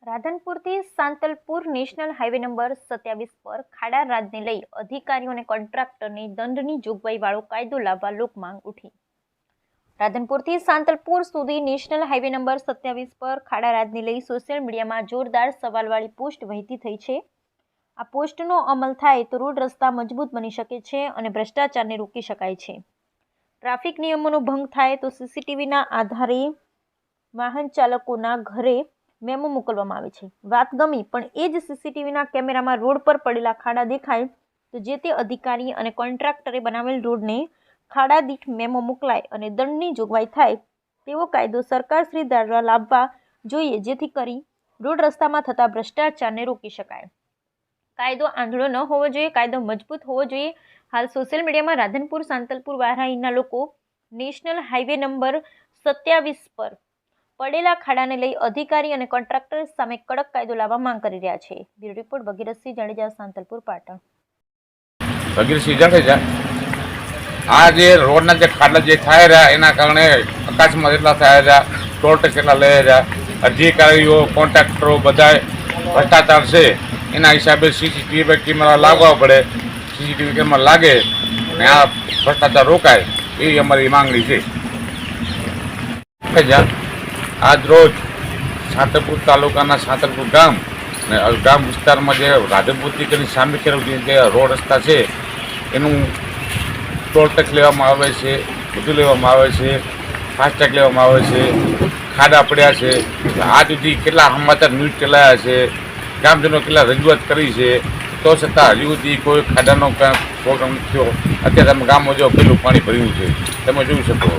રાધનપુરથી Santalpur national highway number 27 પર ખાડા રાજને લઈ અધિકારીઓ અને કોન્ટ્રાક્ટરને દંડની જોગવાઈવાળો કાયદો લાવવા લોકમાંગ ઉઠી। રાધનપુરથી સાંતલપુર સુધી નેશનલ હાઈવે નંબર 27 પર ખાડા રાજને લઈ સોશિયલ મીડિયામાં જોરદાર સવાલવાળી પોસ્ટ વહેતી થઈ છે। આ પોસ્ટનો અમલ થાય તો રોડ રસ્તા મજબૂત બની શકે છે અને ભ્રષ્ટાચારને રોકી શકાય છે। ટ્રાફિક નિયમોનો ભંગ થાય તો સીસીટીવીના આધારે વાહન ચાલકોના ઘરે મેમો મોકલવામાં આવે છે। વાત ગમી પણ એ જ સીસીટીવીના કેમેરામાં રોડ પર પડેલા ખાડા દેખાય તો જે તે અધિકારી અને કોન્ટ્રાક્ટરે બનાવેલ રોડને ખાડા દીઠ મેમો મોકલાય અને દંડની જોગવાઈ થાય તેવો કાયદો સરકારશ્રી દ્વારા લાવવા જોઈએ, જેથી કરી રોડ રસ્તામાં થતા ભ્રષ્ટાચારને રોકી શકાય। કાયદો આંધળો ન હોવો જોઈએ, કાયદો મજબૂત હોવો જોઈએ। હાલ સોશિયલ મીડિયામાં રાધનપુર સાંતલપુર વારાહીના લોકો નેશનલ હાઈવે નંબર 27 પર પડેલા ખાડાને લઈ અધિકારી અને કોન્ટ્રાક્ટર સામે કડક કાયદો લાવવા માંગ કરી રહ્યા છે। Bureau report Bhagirathsinh Jadeja, Santalpur, Patan. ભગીરથસિંહ જાડેજા, આ જે રોડના જે ખાડા જે થાય રહ્યા એના કારણે આકાશમાં જેટલા થાય રહ્યા, ટોલ ટેક્સ કેટલા લઈ રહ્યા, અધિકારીઓ કોન્ટ્રાક્ટરો બધા ભ્રષ્ટાચાર છે એના હિસાબે સીસીટીવી કેમેરા લાગવા પડે, સીસીટીવી કેમેરા લાગે અને આ ભ્રષ્ટાચાર રોકાય એવી અમારી માંગણી છે। આજ રોજ સાંતલપુર તાલુકાના સાંતલપુર ગામ અને ગામ વિસ્તારમાં જે રાધનપુરથી કરી સામે ખેડૂતની જે રોડ રસ્તા છે એનું ટોલ ટેક્સ લેવામાં આવે છે, બધું લેવામાં આવે છે, ફાસ્ટેગ લેવામાં આવે છે, ખાડા પડ્યા છે। આજ સુધી કેટલા સમાચાર ન્યૂઝ ચલાવ્યા છે, ગામજનો કેટલા રજૂઆત કરી છે, તો છતાં હજુ સુધી કોઈ ખાડાનો પ્રોગ્રામ નથી થયો। અત્યારે તમે ગામમાં જો પેલું પાણી ભર્યું છે, તમે જોઈ શકો।